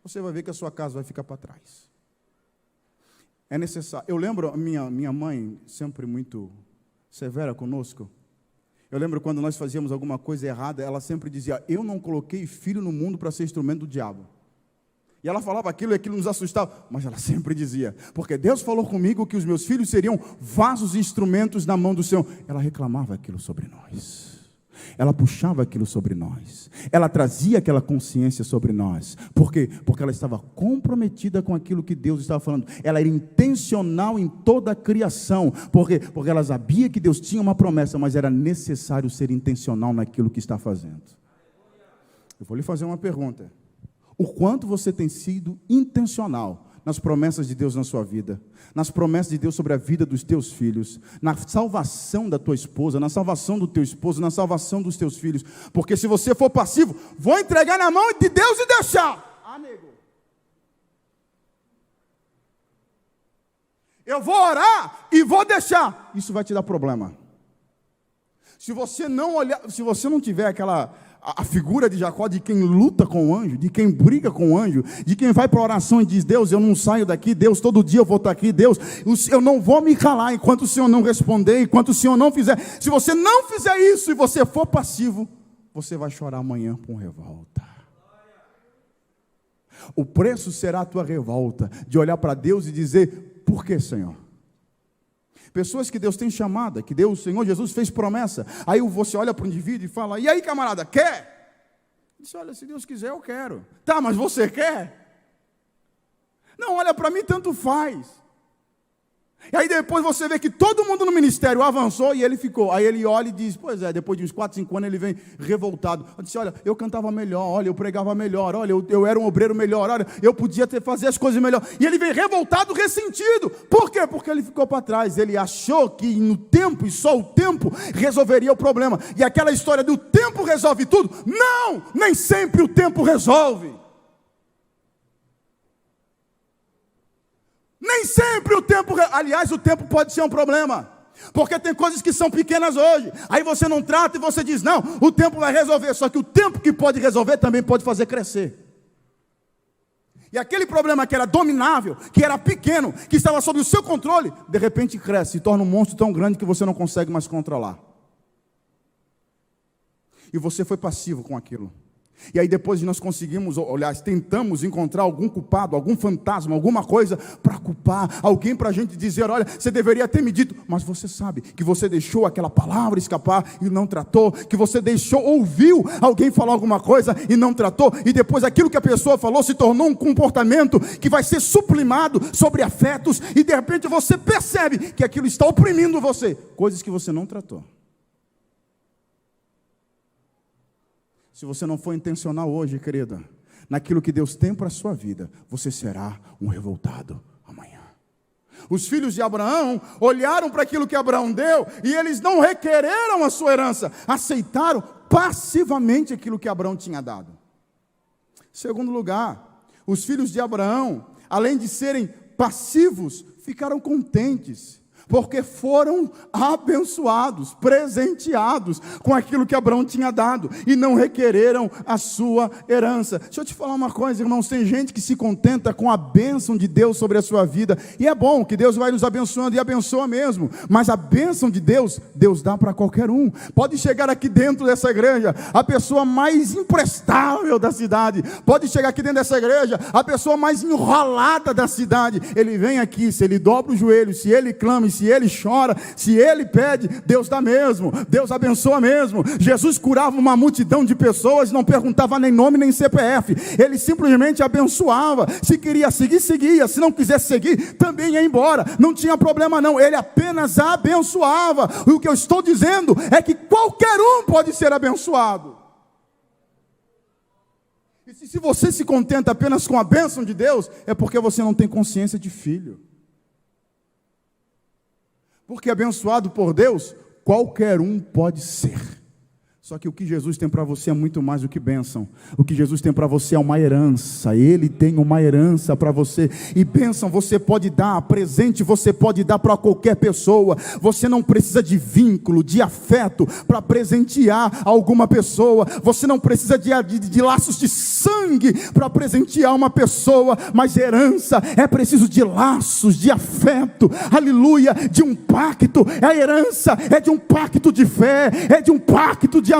você vai ver que a sua casa vai ficar para trás. É necessário. Eu lembro, minha mãe, sempre muito severa conosco. Eu lembro quando nós fazíamos alguma coisa errada, ela sempre dizia, eu não coloquei filho no mundo para ser instrumento do diabo. E ela falava aquilo e aquilo nos assustava, mas ela sempre dizia, porque Deus falou comigo que os meus filhos seriam vasos e instrumentos na mão do Senhor. Ela reclamava aquilo sobre nós, ela puxava aquilo sobre nós, ela trazia aquela consciência sobre nós. Por quê? Porque ela estava comprometida com aquilo que Deus estava falando. Ela era intencional em toda a criação. Por quê? Porque ela sabia que Deus tinha uma promessa, mas era necessário ser intencional naquilo que está fazendo. Eu vou lhe fazer uma pergunta. O quanto você tem sido intencional nas promessas de Deus na sua vida, nas promessas de Deus sobre a vida dos teus filhos, na salvação da tua esposa, na salvação do teu esposo, na salvação dos teus filhos. Porque se você for passivo, vou entregar na mão de Deus e deixar. Ah, nego. Eu vou orar e vou deixar. Isso vai te dar problema. Se você não olhar, se você não tiver a figura de Jacó, de quem luta com o anjo, de quem briga com o anjo, de quem vai para a oração e diz, Deus, eu não saio daqui, Deus, todo dia eu vou estar aqui, Deus, eu não vou me calar enquanto o Senhor não responder, enquanto o Senhor não fizer. Se você não fizer isso e você for passivo, você vai chorar amanhã com revolta. O preço será a tua revolta, de olhar para Deus e dizer, por que, Senhor? Pessoas que Deus tem chamada, que Deus, o Senhor Jesus fez promessa. Aí você olha para o indivíduo e fala, e aí, camarada, quer? Ele diz, olha, se Deus quiser, eu quero. Tá, mas você quer? Não, olha, para mim tanto faz. E aí depois você vê que todo mundo no ministério avançou e ele ficou. Aí ele olha e diz, pois é, depois de uns 4, 5 anos ele vem revoltado. Ele disse, olha, eu cantava melhor, olha, eu pregava melhor, olha, eu era um obreiro melhor, olha, eu podia fazer as coisas melhor. E ele vem revoltado, ressentido. Por quê? Porque ele ficou para trás. Ele achou que no tempo, e só o tempo, resolveria o problema. E aquela história do tempo resolve tudo. Não, nem sempre o tempo resolve. Nem sempre o tempo, aliás, o tempo pode ser um problema, porque tem coisas que são pequenas hoje, aí você não trata e você diz, não, o tempo vai resolver, só que o tempo que pode resolver também pode fazer crescer. E aquele problema que era dominável, que era pequeno, que estava sob o seu controle, de repente cresce, se torna um monstro tão grande que você não consegue mais controlar. E você foi passivo com aquilo. E aí depois nós conseguimos, aliás, tentamos encontrar algum culpado, algum fantasma, alguma coisa para culpar, alguém para a gente dizer, olha, você deveria ter me dito, mas você sabe que você deixou aquela palavra escapar e não tratou, que você ouviu alguém falar alguma coisa e não tratou, e depois aquilo que a pessoa falou se tornou um comportamento que vai ser sublimado sobre afetos, e de repente você percebe que aquilo está oprimindo você, coisas que você não tratou. Se você não for intencional hoje, querida, naquilo que Deus tem para a sua vida, você será um revoltado amanhã. Os filhos de Abraão olharam para aquilo que Abraão deu e eles não requereram a sua herança, aceitaram passivamente aquilo que Abraão tinha dado. Segundo lugar, os filhos de Abraão, além de serem passivos, ficaram contentes, porque foram abençoados, presenteados com aquilo que Abraão tinha dado, e não requereram a sua herança. Deixa eu te falar uma coisa, irmãos, tem gente que se contenta com a bênção de Deus sobre a sua vida, e é bom que Deus vai nos abençoando, e abençoa mesmo, mas a bênção de Deus, Deus dá para qualquer um. Pode chegar aqui dentro dessa igreja, a pessoa mais imprestável da cidade, pode chegar aqui dentro dessa igreja, a pessoa mais enrolada da cidade, ele vem aqui, se ele dobra o joelho, se ele clama, sabe, se ele chora, se ele pede, Deus dá mesmo, Deus abençoa mesmo. Jesus curava uma multidão de pessoas, não perguntava nem nome nem CPF, ele simplesmente abençoava. Se queria seguir, seguia, se não quisesse seguir, também ia embora, não tinha problema não, ele apenas abençoava. E o que eu estou dizendo é que qualquer um pode ser abençoado. E se você se contenta apenas com a bênção de Deus, é porque você não tem consciência de filho. Porque abençoado por Deus, qualquer um pode ser. Só que o que Jesus tem para você é muito mais do que bênção. O que Jesus tem para você é uma herança. Ele tem uma herança para você. E bênção você pode dar, presente você pode dar para qualquer pessoa. Você não precisa de vínculo, de afeto para presentear alguma pessoa. Você não precisa de laços de sangue para presentear uma pessoa. Mas herança é preciso de laços, de afeto, aleluia, de um pacto. A herança é de um pacto de fé, é de um pacto de amor.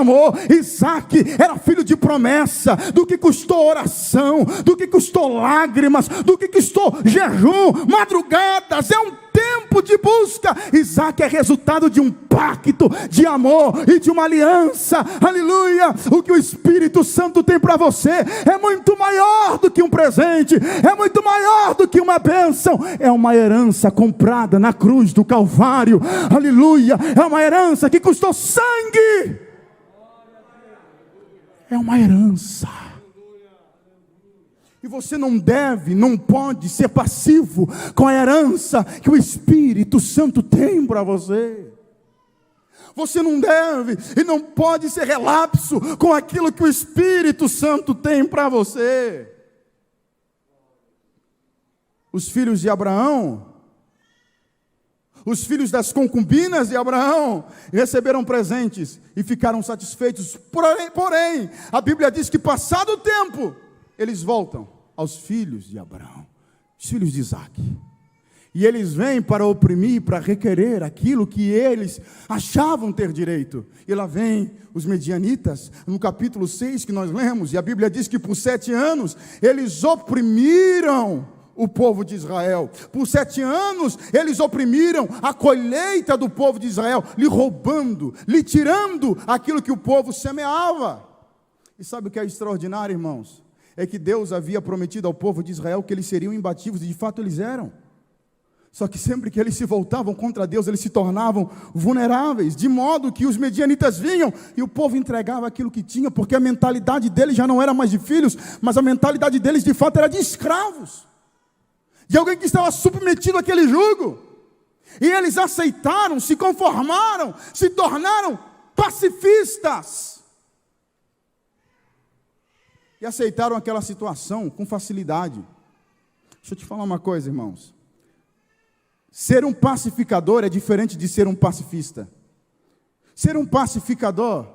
Isaac era filho de promessa. Do que custou oração, do que custou lágrimas, do que custou jejum, madrugadas, é um tempo de busca. Isaac é resultado de um pacto de amor e de uma aliança, aleluia. O que o Espírito Santo tem para você é muito maior do que um presente, é muito maior do que uma bênção, é uma herança comprada na cruz do Calvário, aleluia. É uma herança que custou sangue. É uma herança. E você não deve, não pode ser passivo com a herança que o Espírito Santo tem para você. Você não deve e não pode ser relapso com aquilo que o Espírito Santo tem para você. Os filhos de Abraão, os filhos das concubinas de Abraão receberam presentes e ficaram satisfeitos. Porém, a Bíblia diz que passado o tempo, eles voltam aos filhos de Abraão, os filhos de Isaac. E eles vêm para oprimir, para requerer aquilo que eles achavam ter direito. E lá vem os medianitas, no capítulo 6 que nós lemos, e a Bíblia diz que por 7 anos eles oprimiram o povo de Israel. Por 7 anos eles oprimiram a colheita do povo de Israel, lhe roubando, lhe tirando aquilo que o povo semeava. E sabe o que é extraordinário, irmãos? É que Deus havia prometido ao povo de Israel que eles seriam imbatíveis, e de fato eles eram. Só que sempre que eles se voltavam contra Deus, eles se tornavam vulneráveis, de modo que os medianitas vinham e o povo entregava aquilo que tinha, porque a mentalidade deles já não era mais de filhos, mas a mentalidade deles de fato era de escravos, de alguém que estava submetido àquele jugo. E eles aceitaram, se conformaram, se tornaram pacifistas. E aceitaram aquela situação com facilidade. Deixa eu te falar uma coisa, irmãos. Ser um pacificador é diferente de ser um pacifista. Ser um pacificador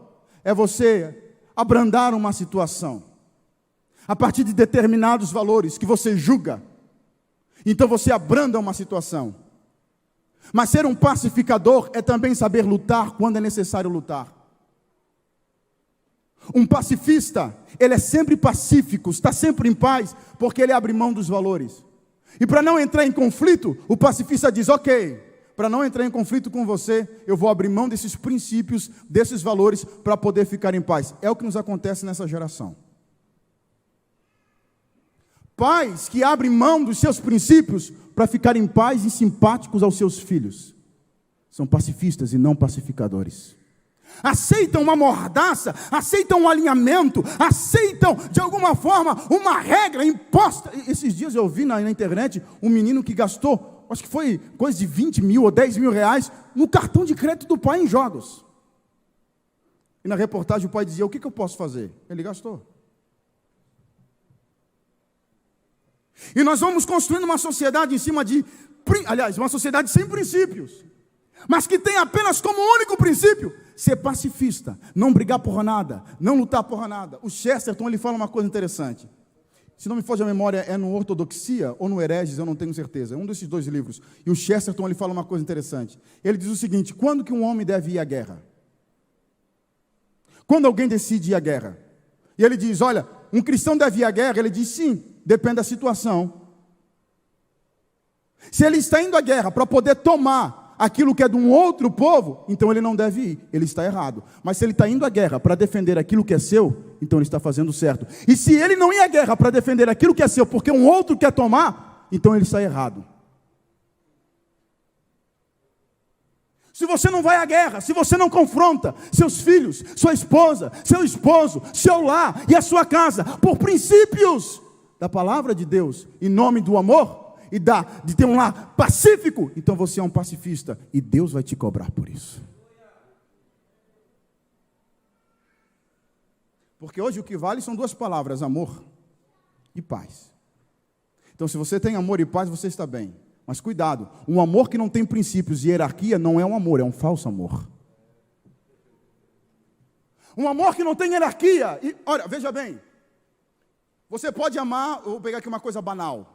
é você abrandar uma situação a partir de determinados valores que você julga. Então você abranda uma situação. Mas ser um pacificador é também saber lutar quando é necessário lutar. Um pacifista, ele é sempre pacífico, está sempre em paz, porque ele abre mão dos valores. E para não entrar em conflito, o pacifista diz, ok, para não entrar em conflito com você, eu vou abrir mão desses princípios, desses valores, para poder ficar em paz. É o que nos acontece nessa geração. Pais que abrem mão dos seus princípios para ficar em paz e simpáticos aos seus filhos. São pacifistas e não pacificadores. Aceitam uma mordaça, aceitam um alinhamento, aceitam de alguma forma uma regra imposta. Esses dias eu vi na internet um menino que gastou, acho que foi coisa de 20 mil ou 10 mil reais no cartão de crédito do pai em jogos. E na reportagem o pai dizia, o que eu posso fazer? Ele gastou. E nós vamos construindo uma sociedade em cima de, uma sociedade sem princípios, mas que tem apenas como único princípio ser pacifista, não brigar por nada, não lutar por nada. O Chesterton, ele fala uma coisa interessante. Se não me foge a memória, é no Ortodoxia ou no Hereges, eu não tenho certeza. É um desses 2 livros. E o Chesterton, ele fala uma coisa interessante. Ele diz o seguinte, quando que um homem deve ir à guerra? Quando alguém decide ir à guerra. E ele diz, olha, um cristão deve ir à guerra? Ele diz, sim, depende da situação. Se ele está indo à guerra para poder tomar aquilo que é de um outro povo, então ele não deve ir, ele está errado. Mas se ele está indo à guerra para defender aquilo que é seu, então ele está fazendo certo. E se ele não ir à guerra para defender aquilo que é seu, porque um outro quer tomar, então ele está errado. Se você não vai à guerra, se você não confronta seus filhos, sua esposa, seu esposo, seu lar e a sua casa, por princípios da palavra de Deus, em nome do amor, e de ter um lar pacífico, então você é um pacifista, e Deus vai te cobrar por isso. Porque hoje o que vale são duas palavras, amor e paz. Então se você tem amor e paz, você está bem. Mas cuidado, um amor que não tem princípios e hierarquia não é um amor, é um falso amor. Um amor que não tem hierarquia, e olha, veja bem, você pode amar, eu vou pegar aqui uma coisa banal.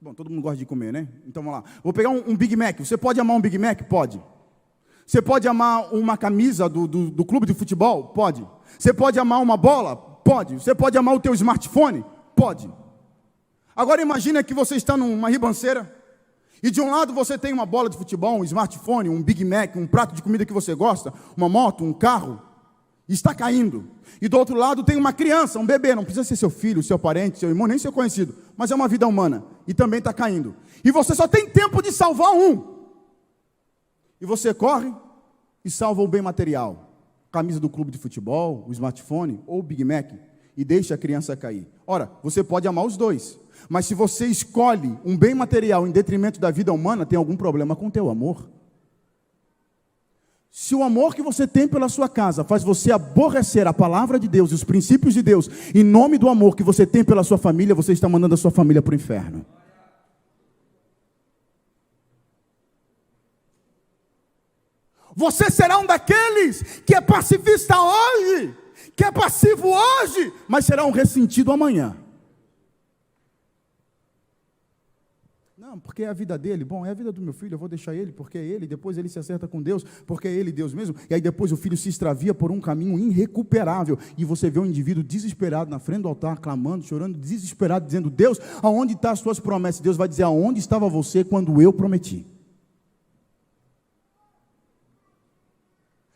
Bom, todo mundo gosta de comer, né? Então vamos lá. Vou pegar um Big Mac. Você pode amar um Big Mac? Pode. Você pode amar uma camisa do clube de futebol? Pode. Você pode amar uma bola? Pode. Você pode amar o teu smartphone? Pode. Agora imagina que você está numa ribanceira e de um lado você tem uma bola de futebol, um smartphone, um Big Mac, um prato de comida que você gosta, uma moto, um carro, e está caindo. E do outro lado tem uma criança, um bebê, não precisa ser seu filho, seu parente, seu irmão, nem seu conhecido, mas é uma vida humana, e também está caindo. E você só tem tempo de salvar um. E você corre e salva o bem material, camisa do clube de futebol, o smartphone ou o Big Mac, e deixa a criança cair. Ora, você pode amar os dois, mas se você escolhe um bem material em detrimento da vida humana, tem algum problema com o teu amor. Se o amor que você tem pela sua casa faz você aborrecer a palavra de Deus e os princípios de Deus, em nome do amor que você tem pela sua família, você está mandando a sua família para o inferno. Você será um daqueles que é pacifista hoje, que é passivo hoje, mas será um ressentido amanhã. Não, porque é a vida dele. Bom, é a vida do meu filho, eu vou deixar ele, porque é ele. Depois ele se acerta com Deus, porque é ele Deus mesmo. E aí depois o filho se extravia por um caminho irrecuperável. E você vê um indivíduo desesperado na frente do altar, clamando, chorando, desesperado, dizendo: Deus, aonde estão as suas promessas? Deus vai dizer: aonde estava você quando eu prometi?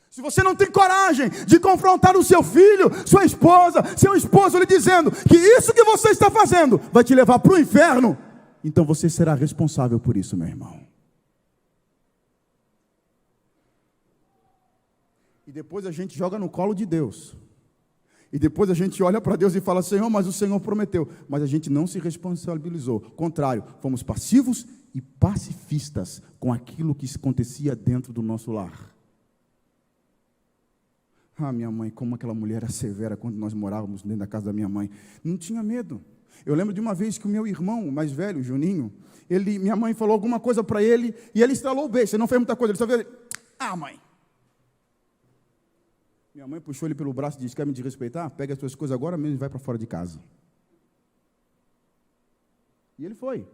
Se você não tem coragem de confrontar o seu filho, sua esposa, seu esposo, lhe dizendo que isso que você está fazendo vai te levar para o inferno, então você será responsável por isso, meu irmão. E depois a gente joga no colo de Deus. E depois a gente olha para Deus e fala: Senhor, mas o Senhor prometeu. Mas a gente não se responsabilizou. Contrário, fomos passivos e pacifistas com aquilo que acontecia dentro do nosso lar. Ah, minha mãe, como aquela mulher era severa quando nós morávamos dentro da casa da minha mãe. Não tinha medo. Eu lembro de uma vez que o meu irmão, mais velho, Juninho, minha mãe falou alguma coisa para ele, e ele estralou o beijo. Ele não fez muita coisa, ele só fez: ah, mãe. Minha mãe puxou ele pelo braço e disse: quer me desrespeitar? Pega as suas coisas agora mesmo e vai para fora de casa. E ele foi.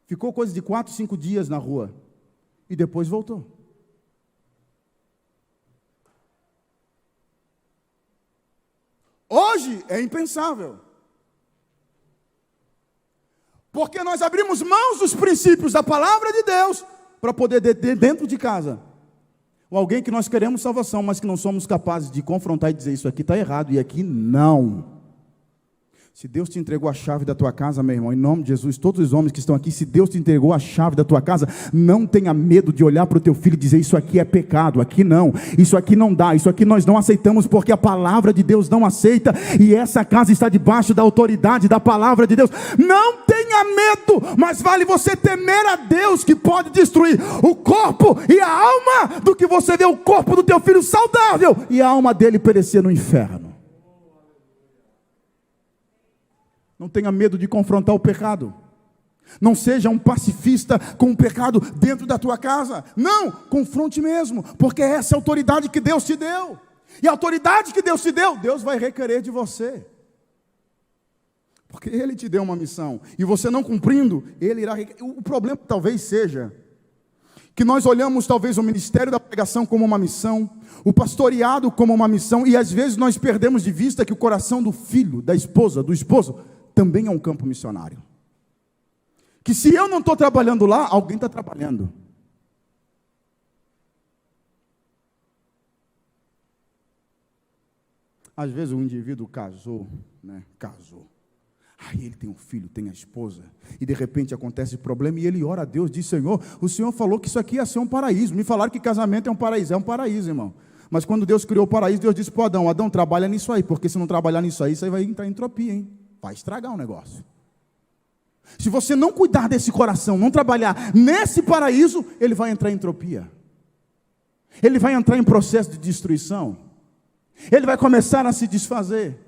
Ficou coisa de 4, 5 dias na rua. E depois voltou. Hoje é impensável. Porque nós abrimos mãos dos princípios da palavra de Deus para poder ter dentro de casa ou alguém que nós queremos salvação, mas que não somos capazes de confrontar e dizer: isso aqui está errado e aqui não. Se Deus te entregou a chave da tua casa, meu irmão, em nome de Jesus, todos os homens que estão aqui, se Deus te entregou a chave da tua casa, não tenha medo de olhar para o teu filho e dizer: isso aqui é pecado, aqui não, isso aqui não dá, isso aqui nós não aceitamos, porque a palavra de Deus não aceita, e essa casa está debaixo da autoridade da palavra de Deus. Não tenha medo, mas vale você temer a Deus, que pode destruir o corpo e a alma, do que você ver o corpo do teu filho saudável e a alma dele perecer no inferno. Não tenha medo de confrontar o pecado. Não seja um pacifista com o pecado dentro da tua casa. Não, confronte mesmo, porque essa é a autoridade que Deus te deu. E a autoridade que Deus te deu, Deus vai requerer de você. Porque Ele te deu uma missão, e você não cumprindo, Ele irá requerer. O problema talvez seja que nós olhamos talvez o ministério da pregação como uma missão, o pastoreado como uma missão, e às vezes nós perdemos de vista que o coração do filho, da esposa, do esposo, também é um campo missionário. que se eu não estou trabalhando lá, alguém está trabalhando. Às vezes o indivíduo casou. Aí ele tem um filho, tem a esposa, e de repente acontece problema, e ele ora a Deus, diz: Senhor, o Senhor falou que isso aqui ia ser um paraíso. Me falaram que casamento é um paraíso, irmão. Mas quando Deus criou o paraíso, Deus disse para Adão, trabalha nisso aí, porque se não trabalhar nisso aí, você vai entrar em entropia, hein? Vai estragar o negócio. Se você não cuidar desse coração, não trabalhar nesse paraíso, ele vai entrar em entropia. Ele vai entrar em processo de destruição. Ele vai começar a se desfazer.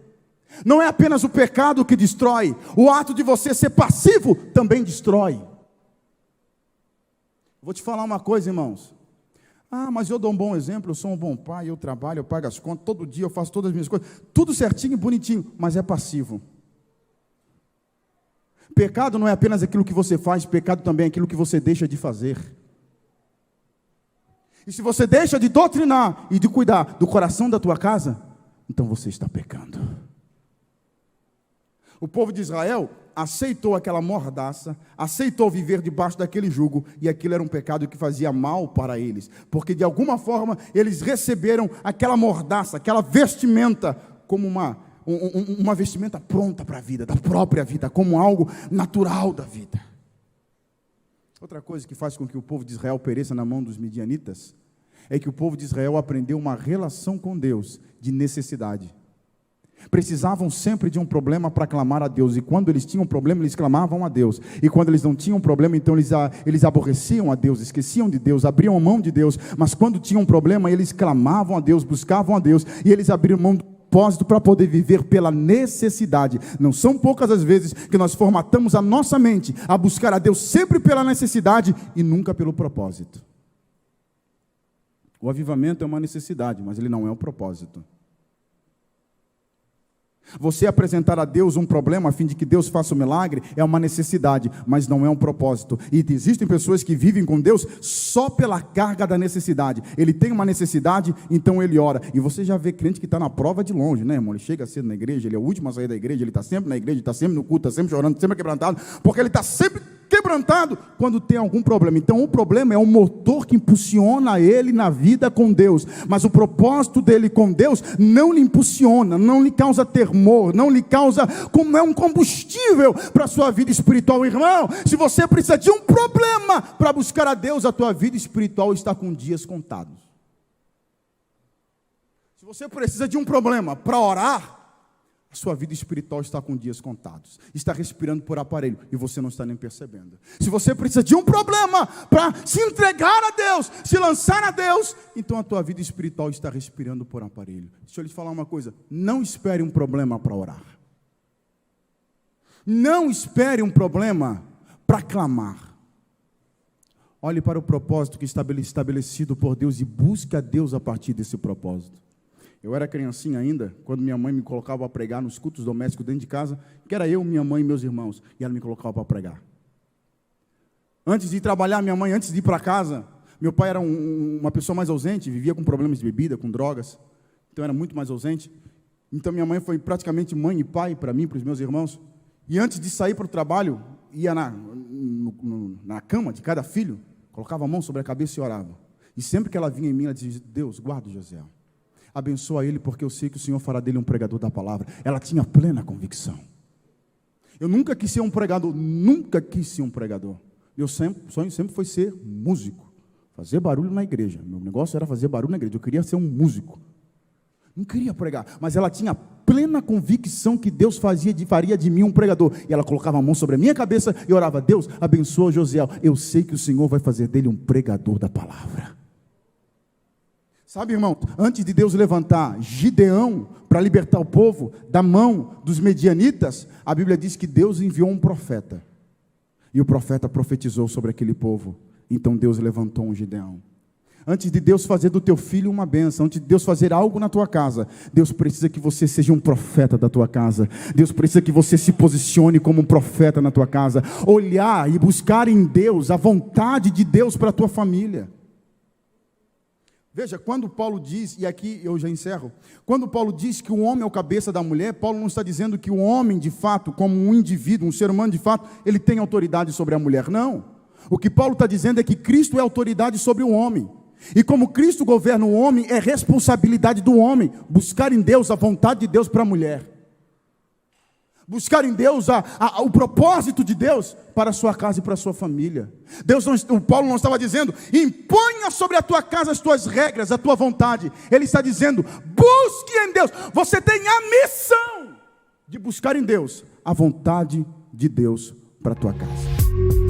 Não é apenas o pecado que destrói, o ato de você ser passivo também destrói. Vou te falar uma coisa, irmãos. Mas eu dou um bom exemplo, eu sou um bom pai, eu trabalho, eu pago as contas, todo dia eu faço todas as minhas coisas, tudo certinho e bonitinho, mas é passivo. Pecado não é apenas aquilo que você faz, pecado também é aquilo que você deixa de fazer. E se você deixa de doutrinar e de cuidar do coração da tua casa, então você está pecando. O povo de Israel aceitou aquela mordaça, aceitou viver debaixo daquele jugo, e aquilo era um pecado que fazia mal para eles, porque de alguma forma eles receberam aquela mordaça, aquela vestimenta, como uma vestimenta pronta para a vida, da própria vida, como algo natural da vida. Outra coisa que faz com que o povo de Israel pereça na mão dos midianitas, é que o povo de Israel aprendeu uma relação com Deus de necessidade. Precisavam sempre de um problema para clamar a Deus, e quando eles tinham um problema, eles clamavam a Deus, e quando eles não tinham problema, então eles aborreciam a Deus, esqueciam de Deus, abriam mão de Deus, mas quando tinham um problema, eles clamavam a Deus, buscavam a Deus, e eles abriram mão do propósito para poder viver pela necessidade. Não são poucas as vezes que nós formatamos a nossa mente a buscar a Deus sempre pela necessidade e nunca pelo propósito. O avivamento é uma necessidade, mas ele não é o propósito. Você apresentar a Deus um problema a fim de que Deus faça o milagre é uma necessidade, mas não é um propósito. E existem pessoas que vivem com Deus só pela carga da necessidade. Ele tem uma necessidade, então ele ora. E você já vê crente que está na prova de longe, né, irmão? Ele chega cedo na igreja, ele é o último a sair da igreja, ele está sempre na igreja, está sempre no culto, está sempre chorando, sempre quebrantado, porque ele está sempre quebrantado quando tem algum problema. Então o problema é o motor que impulsiona ele na vida com Deus, mas o propósito dele com Deus não lhe impulsiona, não lhe causa temor, não lhe causa, como é um combustível para a sua vida espiritual. Irmão, se você precisa de um problema para buscar a Deus, a tua vida espiritual está com dias contados. Se você precisa de um problema para orar, a sua vida espiritual está com dias contados, está respirando por aparelho e você não está nem percebendo. Se você precisa de um problema para se entregar a Deus, se lançar a Deus, então a tua vida espiritual está respirando por aparelho. Deixa eu lhe falar uma coisa: não espere um problema para orar, não espere um problema para clamar. Olhe para o propósito que está estabelecido por Deus e busque a Deus a partir desse propósito. Eu era criancinha ainda, quando minha mãe me colocava para pregar nos cultos domésticos dentro de casa, que era eu, minha mãe e meus irmãos, e ela me colocava para pregar. Antes de ir trabalhar, minha mãe, antes de ir para casa, meu pai era uma pessoa mais ausente, vivia com problemas de bebida, com drogas, então era muito mais ausente. Então minha mãe foi praticamente mãe e pai para mim, para os meus irmãos, e antes de sair para o trabalho, ia na cama de cada filho, colocava a mão sobre a cabeça e orava. E sempre que ela vinha em mim, ela dizia: Deus, guarda o José, abençoa ele, porque eu sei que o Senhor fará dele um pregador da palavra. Ela tinha plena convicção. Eu nunca quis ser um pregador, Meu sonho sempre foi ser músico, fazer barulho na igreja. Meu negócio era fazer barulho na igreja, eu queria ser um músico. Não queria pregar, mas ela tinha plena convicção que Deus faria de mim um pregador. E ela colocava a mão sobre a minha cabeça e orava: Deus, abençoa Josiel, eu sei que o Senhor vai fazer dele um pregador da palavra. Sabe, irmão, antes de Deus levantar Gideão para libertar o povo da mão dos medianitas, a Bíblia diz que Deus enviou um profeta, e o profeta profetizou sobre aquele povo. Então Deus levantou um Gideão. Antes de Deus fazer do teu filho uma bênção, antes de Deus fazer algo na tua casa, Deus precisa que você seja um profeta da tua casa. Deus precisa que você se posicione como um profeta na tua casa. Olhar e buscar em Deus a vontade de Deus para a tua família. Veja, quando Paulo diz, e aqui eu já encerro, quando Paulo diz que o homem é o cabeça da mulher, Paulo não está dizendo que o homem de fato, como um indivíduo, um ser humano de fato, ele tem autoridade sobre a mulher, não. O que Paulo está dizendo é que Cristo é autoridade sobre o homem. E como Cristo governa o homem, é responsabilidade do homem buscar em Deus a vontade de Deus para a mulher. Buscar em Deus o propósito de Deus para a sua casa e para a sua família. O Paulo não estava dizendo, imponha sobre a tua casa as tuas regras, a tua vontade. Ele está dizendo, busque em Deus. Você tem a missão de buscar em Deus a vontade de Deus para a tua casa.